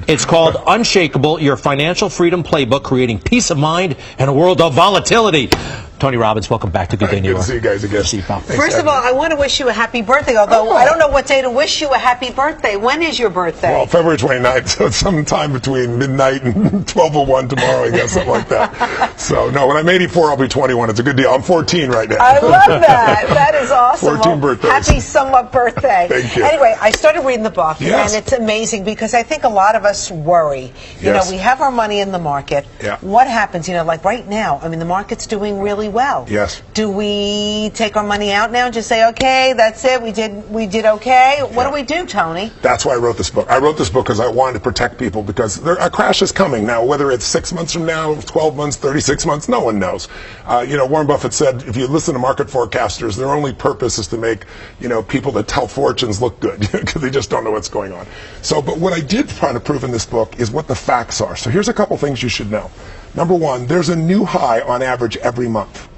It's called Unshakable, Your Financial Freedom Playbook, Creating Peace of Mind in a World of Volatility. Tony Robbins, welcome back to Good Day New York. Good to see you guys again. See you, pal. First of all, I want to wish you a happy birthday, although I don't know what day to wish you a happy birthday. When is your birthday? Well, February 29th, so it's sometime between midnight and 12:01 tomorrow, I guess, something like that. So, no, when I'm 84, I'll be 21. It's a good deal. I'm 14 right now. I love that. That is awesome. 14 birthdays. Happy somewhat birthday. Thank you. Anyway, I started reading the book, Yes. and it's amazing because I think a lot of us worry. You Yes. know, we have our money in the market. Yeah. What happens, you know, like right now, I mean, the market's doing really well. Yes. Do we take our money out now and just say, okay, that's it, we did okay? What do we do, Tony? That's why I wrote this book. I wrote this book because I wanted to protect people because a crash is coming. Now, whether it's 6 months from now, 12 months, 36 months, no one knows. You know, Warren Buffett said, if you listen to market forecasters, their only purpose is to make, you know, people that tell fortunes look good because they just don't know what's going on. So, but what I did try to prove in this book is what the facts are. So here's a couple things you should know. Number one, there's a new high on average every month.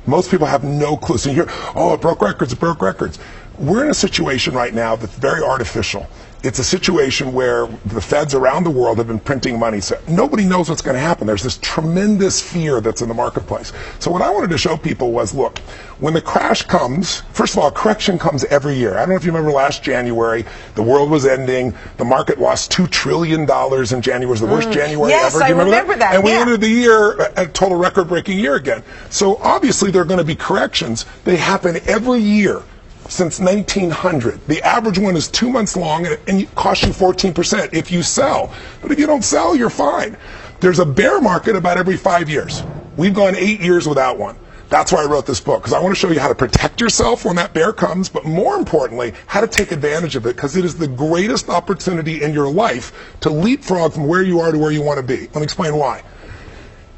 Most people have no clue. So you hear, oh, it broke records, it broke records. We're in a situation right now that's very artificial. It's a situation where the feds around the world have been printing money. So nobody knows what's going to happen. There's this tremendous fear that's in the marketplace. So what I wanted to show people was, look, when the crash comes, first of all, correction comes every year. I don't know if you remember last January, the world was ending. The market lost $2 trillion in January. It was the worst January yes, ever. Do you remember that? And we yeah. ended the year a total record-breaking year again. So obviously there are going to be corrections. They happen every year since 1900. The average one is 2 months long and it costs you 14% if you sell. But if you don't sell, you're fine. There's a bear market about every 5 years. We've gone 8 years without one. That's why I wrote this book, because I want to show you how to protect yourself when that bear comes, but more importantly, how to take advantage of it, because it is the greatest opportunity in your life to leapfrog from where you are to where you want to be. Let me explain why.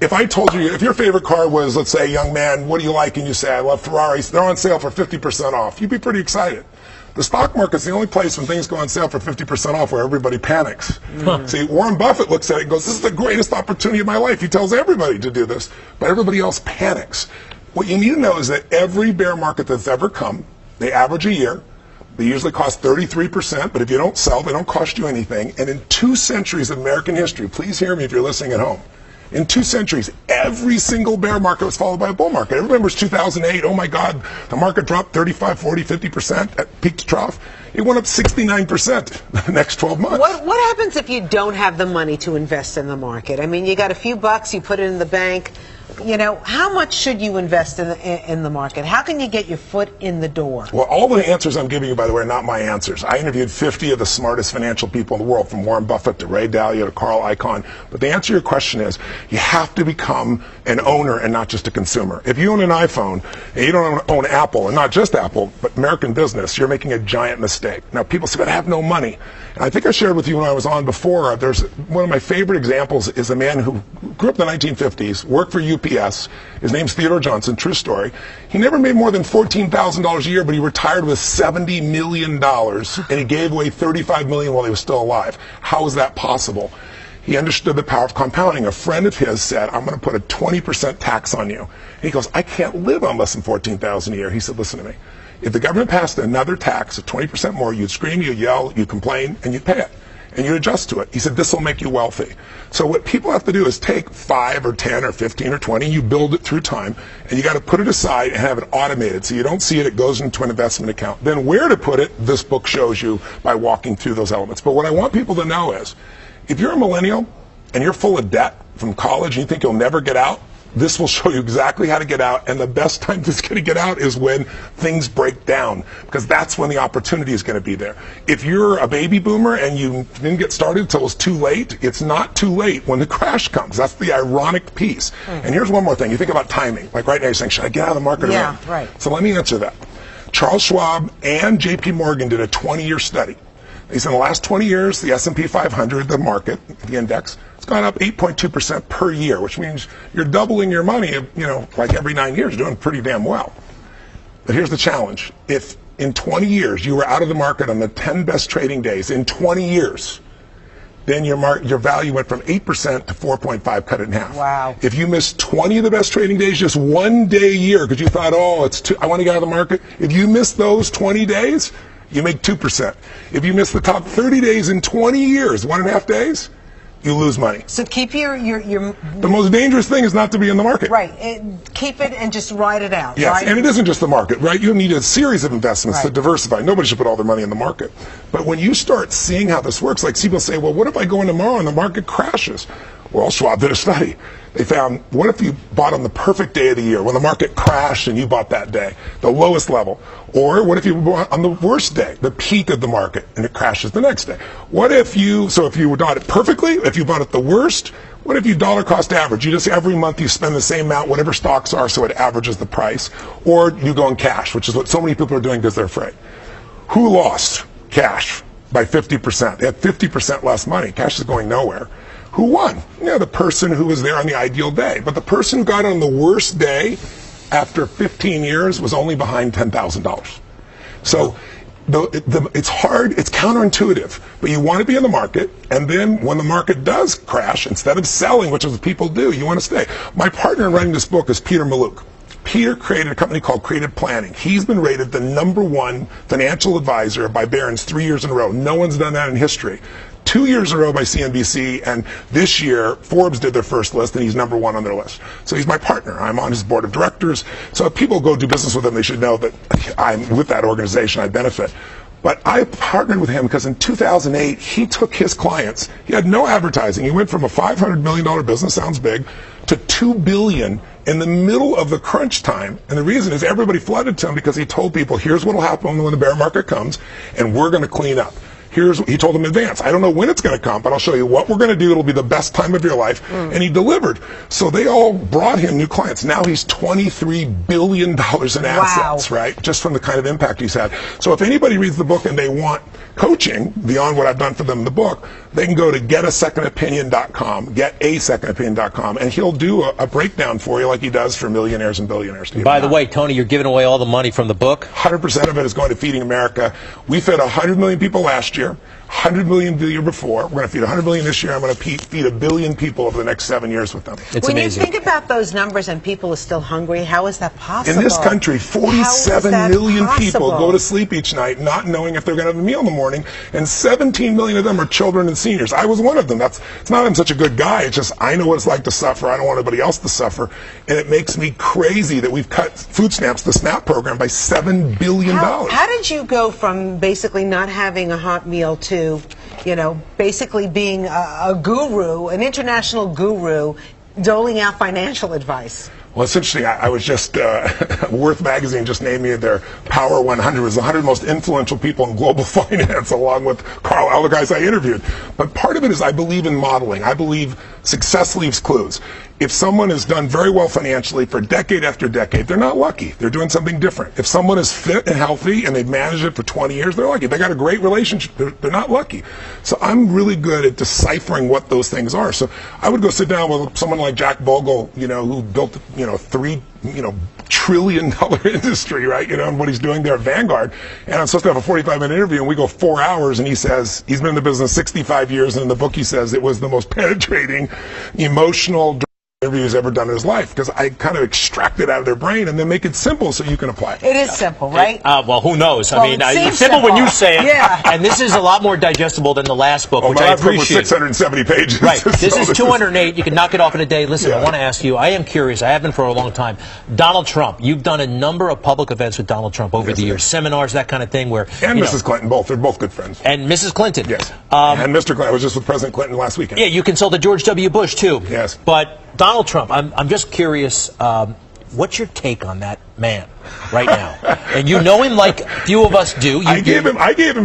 If I told you, if your favorite car was, let's say, young man, what do you like? And you say, I love Ferraris. They're on sale for 50% off. You'd be pretty excited. The stock market's the only place when things go on sale for 50% off where everybody panics. See, Warren Buffett looks at it and goes, this is the greatest opportunity of my life. He tells everybody to do this, but everybody else panics. What you need to know is that every bear market that's ever come, they average a year. They usually cost 33%, but if you don't sell, they don't cost you anything. And in 2 centuries of American history, please hear me if you're listening at home, in 2 centuries, every single bear market was followed by a bull market. Everybody remembers 2008. Oh my God, the market dropped 35, 40, 50% at peak to trough. It went up 69% the next 12 months. What happens if you don't have the money to invest in the market? I mean, you got a few bucks, you put it in the bank. You know, how much should you invest in the market? How can you get your foot in the door? Well, all the answers I'm giving you, by the way, are not my answers. I interviewed 50 of the smartest financial people in the world, from Warren Buffett to Ray Dalio to Carl Icahn. But the answer to your question is, you have to become an owner and not just a consumer. If you own an iPhone and you don't own Apple, and not just Apple, but American business, you're making a giant mistake. Now, people say, but I have no money. And I think I shared with you when I was on before, there's one of my favorite examples is a man who grew up in the 1950s, worked for UPS. His name's Theodore Johnson, true story. He never made more than $14,000 a year, but he retired with $70 million, and he gave away $35 million while he was still alive. How is that possible? He understood the power of compounding. A friend of his said, I'm going to put a 20% tax on you. And he goes, I can't live on less than $14,000 a year. He said, listen to me. If the government passed another tax of 20% more, you'd scream, you'd yell, you'd complain, and you'd pay it. And you adjust to it. He said, this will make you wealthy. So what people have to do is take 5 or 10 or 15 or 20, you build it through time, and you got to put it aside and have it automated. So you don't see it, it goes into an investment account. Then where to put it, this book shows you by walking through those elements. But what I want people to know is, if you're a millennial and you're full of debt from college and you think you'll never get out, this will show you exactly how to get out, and the best time to get out is when things break down, because that's when the opportunity is going to be there. If you're a baby boomer and you didn't get started until it's too late, it's not too late when the crash comes. That's the ironic piece. And here's one more thing. You think about timing. Like right now you're saying, should I get out of the market or not? Yeah, right. So let me answer that. Charles Schwab and JP Morgan did a 20-year study. They said in the last 20 years, the S&P 500, the market, the index, it's gone up 8.2% per year, which means you're doubling your money, like every 9 years. You're doing pretty damn well. But here's the challenge. If in 20 years you were out of the market on the 10 best trading days, in 20 years, then your value went from 8% to 4.5, cut it in half. Wow. If you missed 20 of the best trading days, just one day a year, because you thought, I want to get out of the market, if you missed those 20 days, you make 2%. If you miss the top 30 days in 20 years, 1.5 days, you lose money. So keep The most dangerous thing is not to be in the market. right. Keep it and just ride it out. Yes, right? and it isn't just the market, right? You need a series of investments to Right. diversify. Nobody should put all their money in the market. But when you start seeing how this works, like people say, well, what if I go in tomorrow and the market crashes? Well, Schwab did a study. They found, what if you bought on the perfect day of the year, when the market crashed and you bought that day, the lowest level? Or what if you bought on the worst day, the peak of the market, and it crashes the next day? What if you, so if you bought it perfectly, if you bought it the worst, what if you dollar cost average? You just every month you spend the same amount, whatever stocks are, so it averages the price. Or you go in cash, which is what so many people are doing because they're afraid. Who lost? Cash by 50%. They had 50% less money. Cash is going nowhere. Who won? The person who was there on the ideal day. But the person who got on the worst day after 15 years was only behind $10,000. So it's hard, it's counterintuitive, but you want to be in the market, and then when the market does crash, instead of selling, which is what people do, you want to stay. My partner in writing this book is Peter Mallouk. Peter created a company called Creative Planning. He's been rated the #1 financial advisor by Barron's 3 years in a row. No one's done that in history. 2 years in a row by CNBC, and this year Forbes did their first list, and he's #1 on their list. So he's my partner. I'm on his board of directors. So if people go do business with him, they should know that I'm with that organization. I benefit. But I partnered with him because in 2008, he took his clients. He had no advertising. He went from a $500 million business, sounds big, to $2 billion in the middle of the crunch time. And the reason is everybody flooded to him because he told people, here's what will happen when the bear market comes, and we're going to clean up. He told them in advance, I don't know when it's going to come, but I'll show you what we're going to do. It'll be the best time of your life. And he delivered. So they all brought him new clients. Now he's $23 billion in assets, right? Just from the kind of impact he's had. So if anybody reads the book and they want coaching beyond what I've done for them in the book, they can go to getasecondopinion.com, getasecondopinion.com, and he'll do a breakdown for you like he does for millionaires and billionaires. By the way, Tony, you're giving away all the money from the book? 100% of it is going to Feeding America. We fed 100 million people last year, 100 million the year before. We're going to feed 100 million this year. I'm going to feed 1 billion people over the next 7 years with them. It's when amazing. you think about those numbers and people are still hungry, how is that possible? In this country, 47 million people go to sleep each night not knowing if they're going to have a meal in the morning, and 17 million of them are children and seniors. I was one of them. It's not I'm such a good guy. It's just I know what it's like to suffer. I don't want anybody else to suffer. And it makes me crazy that we've cut food stamps, the SNAP program, by $7 billion. How did you go from basically not having a hot meal to, basically being a guru, an international guru, doling out financial advice? Well, it's interesting. I was just, Worth Magazine just named me their Power 100. It was the 100 most influential people in global finance, along with Carl, all the guys I interviewed. But part of it is I believe in modeling. I believe success leaves clues. If someone has done very well financially for decade after decade, they're not lucky. They're doing something different. If someone is fit and healthy and they've managed it for 20 years, they're lucky. They got a great relationship. They're not lucky. So I'm really good at deciphering what those things are. So I would go sit down with someone like Jack Bogle, who built, $3 trillion industry, right? And what he's doing there at Vanguard. And I'm supposed to have a 45-minute interview, and we go 4 hours, and he says he's been in the business 65 years, and in the book he says it was the most penetrating, emotional interview he's ever done in his life, because I kind of extract it out of their brain and then make it simple so you can apply it. It is simple, right? Well, who knows? Well, I mean, it seems it's simple when you say it. Yeah. And this is a lot more digestible than the last book, which my I last book was appreciate. 670 pages. Right. This So is 208. You can knock it off in a day. Listen, Yeah. I want to ask you, I am curious. I have been for a long time. Donald Trump. You've done a number of public events with Donald Trump over Yes, the I years, have. seminars, that kind of thing. Where And Mrs. Clinton, both. They're both good friends. And Mrs. Clinton. Yes. And Mr. Clinton. I was just with President Clinton last weekend. Yeah, you consulted George W. Bush, too. Yes. But Donald Trump, I'm just curious, what's your take on that man right now? And you know him like few of us do. I gave him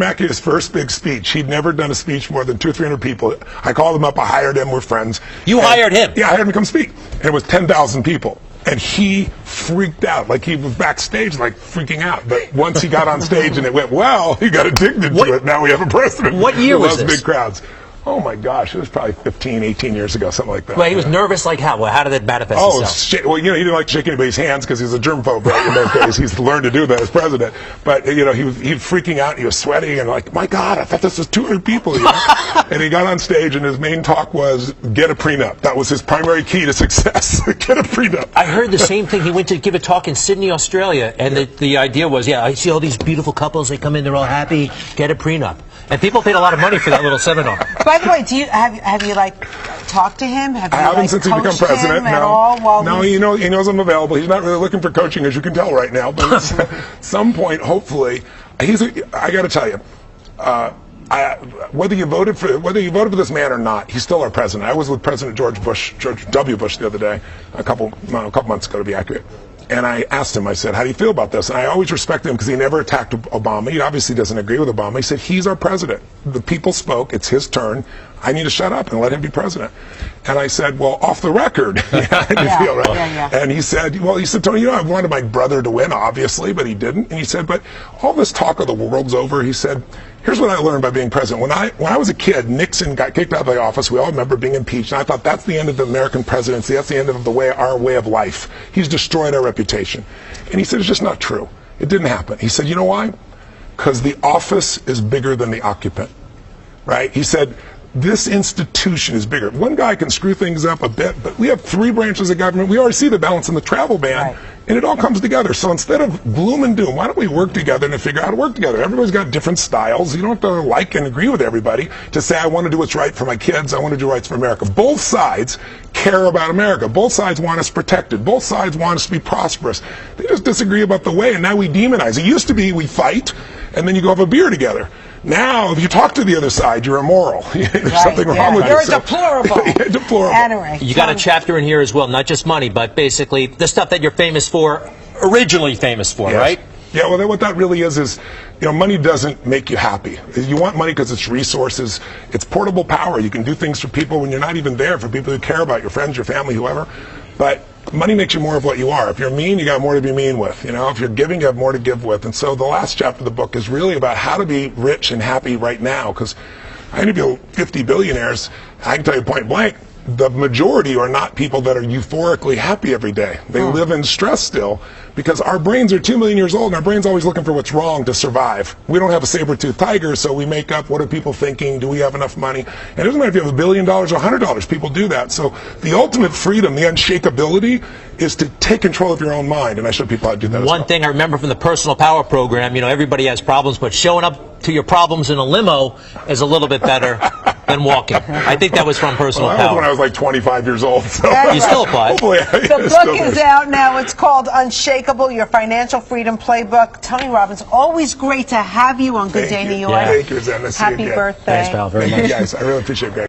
actually his first big speech. He'd never done a speech more than 200 or 300 people. I called him up. I hired him. We're friends. You hired him? Yeah, I hired him to come speak. And it was 10,000 people. And he freaked out. Like he was backstage, like freaking out. But once he got on stage and it went well, he got addicted to it. Now we have a president What year who was loves this? big crowds. Oh my gosh, it was probably 15, 18 years ago, something like that. Well, he was nervous like how? Well, how did it manifest itself? Well, he didn't like to shake anybody's hands because he's a germaphobe, right? In those days, he's learned to do that as president. But he was freaking out. He was sweating and like, my God, I thought this was 200 people. And he got on stage, and his main talk was get a prenup. That was his primary key to success. Get a prenup. I heard the same thing. He went to give a talk in Sydney, Australia, and the idea was, I see all these beautiful couples. They come in, they're all happy. Get a prenup. And people paid a lot of money for that little seminar. By the way, have you talked to him? I haven't since he become president. No, he knows I'm available. He's not really looking for coaching, as you can tell right now. But at some point, hopefully, I got to tell you, whether you voted for this man or not, he's still our president. I was with President George W. Bush the other day, a couple months ago to be accurate. And I asked him, I said, how do you feel about this? And I always respected him because he never attacked Obama. He obviously doesn't agree with Obama. He said, he's our president. The people spoke. It's his turn. I need to shut up and let him be president. And I said, well, off the record, how do you feel, right? And he said, Tony, I wanted my brother to win, obviously, but he didn't. And he said, but all this talk of the world's over, he said, here's what I learned by being president. When I was a kid, Nixon got kicked out of the office. We all remember being impeached. And I thought, that's the end of the American presidency. That's the end of our way of life. He's destroyed our reputation. And he said, it's just not true. It didn't happen. He said, you know why? Because the office is bigger than the occupant, right? He said, this institution is bigger. One guy can screw things up a bit, but we have 3 branches of government. We already see the balance in the travel ban, and it all comes together. So instead of gloom and doom, why don't we work together and figure out how to work together? Everybody's got different styles. You don't have to like and agree with everybody to say, I want to do what's right for my kids. I want to do what's right for America. Both sides care about America. Both sides want us protected. Both sides want us to be prosperous. They just disagree about the way, and now we demonize. It used to be we fight, and then you go have a beer together. Now, if you talk to the other side, you're immoral. There's something wrong with you. You're deplorable. Deplorable. Anyway, you got a chapter in here as well, not just money, but basically the stuff that you're famous for, originally famous for, right? Yeah, well, what that really is, money doesn't make you happy. You want money because it's resources. It's portable power. You can do things for people when you're not even there, for people who care about your friends, your family, whoever. But money makes you more of what you are. If you're mean, you got more to be mean with. If you're giving, you have more to give with. And so the last chapter of the book is really about how to be rich and happy right now. Because I interview 50 billionaires. I can tell you point blank, the majority are not people that are euphorically happy every day. They live in stress still because our brains are 2 million years old and our brain's always looking for what's wrong to survive. We don't have a saber-toothed tiger, so we make up what are people thinking, do we have enough money? And it doesn't matter if you have $1 billion or $100, people do that. So the ultimate freedom, the unshakability, is to take control of your own mind, and I show people how to do that. One thing I remember from the Personal Power program, everybody has problems, but showing up to your problems in a limo is a little bit better than walking. I think that was from Personal Power. That was when I was like 25 years old. So. You still apply. The book is out now. It's called Unshakable, Your Financial Freedom Playbook. Tony Robbins, always great to have you on Good Day New York. Thank you, Zen. Happy birthday. Thanks, pal, very much. Guys, I really appreciate it.